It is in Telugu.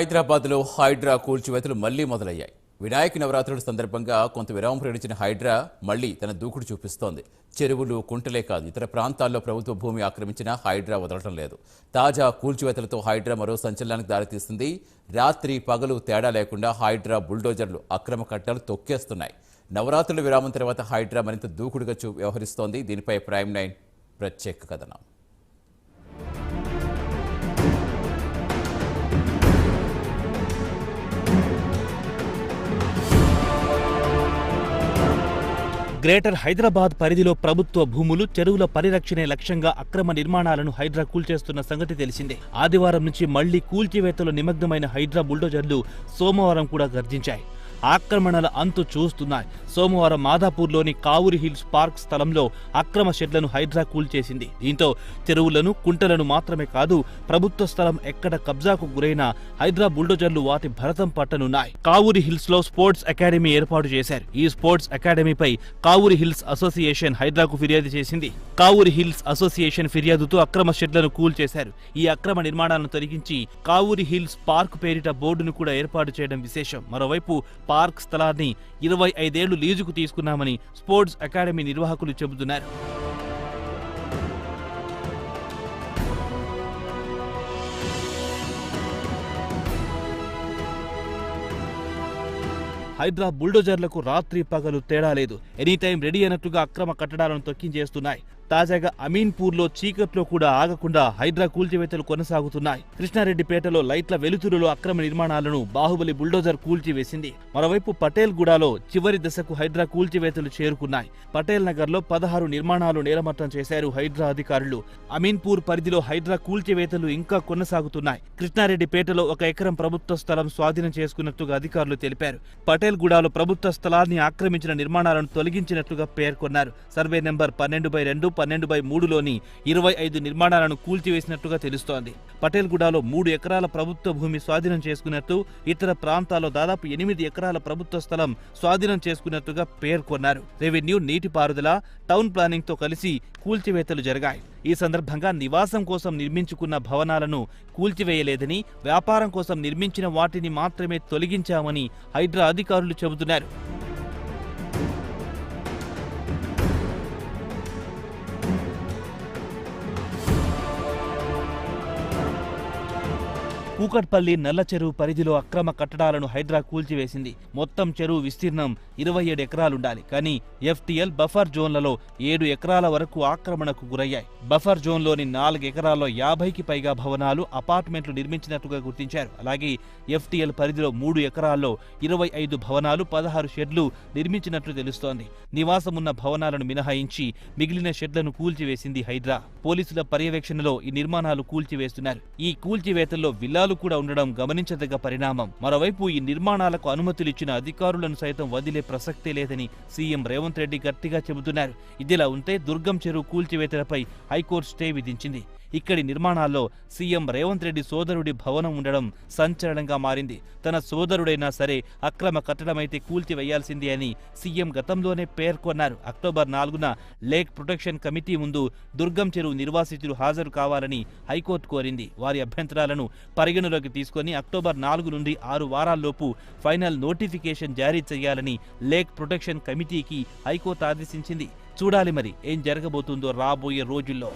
హైదరాబాద్లో హైడ్రా కూల్చివేతలు మళ్లీ మొదలయ్యాయి. వినాయక నవరాత్రుల సందర్భంగా కొంత విరామం ప్రకటించిన హైడ్రా మళ్లీ తన దూకుడు చూపిస్తోంది. చెరువులు, కుంటలే కాదు ఇతర ప్రాంతాల్లో ప్రభుత్వ భూమి ఆక్రమించిన హైడ్రా వదలటం లేదు. తాజా కూల్చివేతలతో హైడ్రా మరో సంచలనానికి దారితీస్తుంది. రాత్రి పగలు తేడా లేకుండా హైడ్రా బుల్డోజర్లు అక్రమ కట్టలు తొక్కేస్తున్నాయి. నవరాత్రుల విరామం తర్వాత హైడ్రా మరింత దూకుడుగా వ్యవహరిస్తోంది. దీనిపై ప్రైమ్ 9 ప్రత్యేక కథనం. గ్రేటర్ హైదరాబాద్ పరిధిలో ప్రభుత్వ భూములు, చెరువుల పరిరక్షణే లక్ష్యంగా అక్రమ నిర్మాణాలను హైడ్రా కూల్చేస్తున్న సంగతి తెలిసిందే. ఆదివారం నుంచి మళ్లీ కూల్చివేతలో నిమగ్నమైన హైడ్రా బుల్డోజర్లు సోమవారం కూడా గర్జించాయి. ఆక్రమణల అంతు చూస్తున్నాయి. సోమవారం మాదాపూర్లోని కావూరి హిల్స్ పార్క్ స్థలంలో అక్రమ షెడ్లను హైడ్రా కూల్చేసింది. దీంతో చెరువులను, కుంటలను మాత్రమే కాదు ప్రభుత్వ స్థలం ఎక్కడ కబ్జాకు గురైన హైడ్రా బుల్డోజర్లు వాటి భరతం పట్టనున్నాయి. కావూరి హిల్స్ లో స్పోర్ట్స్ అకాడమీ ఏర్పాటు చేశారు. ఈ స్పోర్ట్స్ అకాడమీపై కావూరి హిల్స్ అసోసియేషన్ హైడ్రాకు ఫిర్యాదు చేసింది. కావూరి హిల్స్ అసోసియేషన్ ఫిర్యాదుతో అక్రమ షెడ్లను కూల్చేశారు. ఈ అక్రమ నిర్మాణాలను తొలగించి కావూరి హిల్స్ పార్క్ పేరిట బోర్డును కూడా ఏర్పాటు చేయడం విశేషం. మరోవైపు పార్క్ స్థలాన్ని 25 ఏళ్లు లీజుకు తీసుకున్నామని స్పోర్ట్స్ అకాడమీ నిర్వాహకులు చెబుతున్నారు. హైడ్రా బుల్డోజర్లకు రాత్రి పగలు తేడా లేదు. ఎనీటైం రెడీ అయినట్టుగా అక్రమ కట్టడాలను తొక్కించేస్తున్నాయి. తాజాగా అమీన్పూర్లో చీకట్లో కూడా ఆగకుండా హైడ్రా కూల్చివేతలు కొనసాగుతున్నాయి. కృష్ణారెడ్డిపేటలో లైట్ల వెలుతురులో అక్రమ నిర్మాణాలను బాహుబలి బుల్డోజర్ కూల్చివేసింది. మరోవైపు పటేల్ గూడలో చివరి దశకు హైడ్రా కూల్చివేతలు చేరుకున్నాయి. పటేల్ నగర్ లో 16 నిర్మాణాలు నేలమట్టం చేశారు హైడ్రా అధికారులు. అమీన్పూర్ పరిధిలో హైడ్రా కూల్చివేతలు ఇంకా కొనసాగుతున్నాయి. కృష్ణారెడ్డిపేటలో 1 ఎకరం ప్రభుత్వ స్థలం స్వాధీనం చేసుకున్నట్టుగా అధికారులు తెలిపారు. పటేల్ గూడలో ప్రభుత్వ స్థలాన్ని ఆక్రమించిన నిర్మాణాలను తొలగించినట్లుగా పేర్కొన్నారు. సర్వే నెంబర్ 12/2, 12/3లోని 25 నిర్మాణాలను కూల్చివేసినట్టుగా తెలుస్తోంది. పటేల్ గూడలో 3 ఎకరాల ప్రభుత్వ భూమి స్వాధీనం చేసుకున్నట్టు, ఇతర ప్రాంతాల్లో దాదాపు 8 ఎకరాల ప్రభుత్వ స్థలం స్వాధీనం చేసుకున్నట్టుగా పేర్కొన్నారు. రెవెన్యూ, నీటిపారుదల, టౌన్ ప్లానింగ్ తో కలిసి కూల్చివేతలు జరిగాయి. ఈ సందర్భంగా నివాసం కోసం నిర్మించుకున్న భవనాలను కూల్చివేయలేదని, వ్యాపారం కోసం నిర్మించిన వాటిని మాత్రమే తొలగించామని హైడ్రా అధికారులు చెబుతున్నారు. కూకట్పల్లి నల్ల చెరువు పరిధిలో అక్రమ కట్టడాలను హైడ్రా కూల్చివేసింది. మొత్తం చెరువు విస్తీర్ణం 27 ఎకరాలుండాలి. కానీ FTL బఫర్ జోన్లలో 7 ఎకరాల వరకు ఆక్రమణకు గురయ్యాయి. బఫర్ జోన్లోని 4 ఎకరాల్లో 50కి పైగా భవనాలు, అపార్ట్మెంట్లు నిర్మించినట్టుగా గుర్తించారు. అలాగే FTL పరిధిలో 3 ఎకరాల్లో 25 భవనాలు, 16 షెడ్లు నిర్మించినట్లు తెలుస్తోంది. నివాసమున్న భవనాలను మినహాయించి మిగిలిన షెడ్లను కూల్చివేసింది హైడ్రా. పోలీసుల పర్యవేక్షణలో ఈ నిర్మాణాలు కూల్చివేస్తున్నారు. ఈ కూల్చివేతల్లో విల్లాలు కూడా ఉండడం గమనించదగ్గ పరిణామం. మరోవైపు ఈ నిర్మాణాలకు అనుమతులిచ్చిన అధికారులను సైతం వదిలే ప్రసక్తే లేదని సీఎం రేవంత్ రెడ్డి గట్టిగా చెబుతున్నారు. ఇదిలా ఉంటే దుర్గం చెరువు కూల్చివేతలపై హైకోర్టు స్టే విధించింది. ఇక్కడి నిర్మాణాల్లో సీఎం రేవంత్ రెడ్డి సోదరుడి భవనం ఉండడం సంచలనంగా మారింది. తన సోదరుడైనా సరే అక్రమ కట్టడమైతే కూల్చివేయాల్సిందే అని సీఎం గతంలోనే పేర్కొన్నారు. అక్టోబర్ 4న లేక్ ప్రొటెక్షన్ కమిటీ ముందు దుర్గం చెరువు నిర్వాసితులు హాజరు కావాలని హైకోర్టు కోరింది. వారి అభ్యంతరాలను పరిగణలోకి తీసుకుని అక్టోబర్ 4 నుండి 6 వారాల్లోపు ఫైనల్ నోటిఫికేషన్ జారీ చేయాలని లేక్ ప్రొటెక్షన్ కమిటీకి హైకోర్టు ఆదేశించింది. చూడాలి మరి ఏం జరగబోతుందో రాబోయే రోజుల్లో.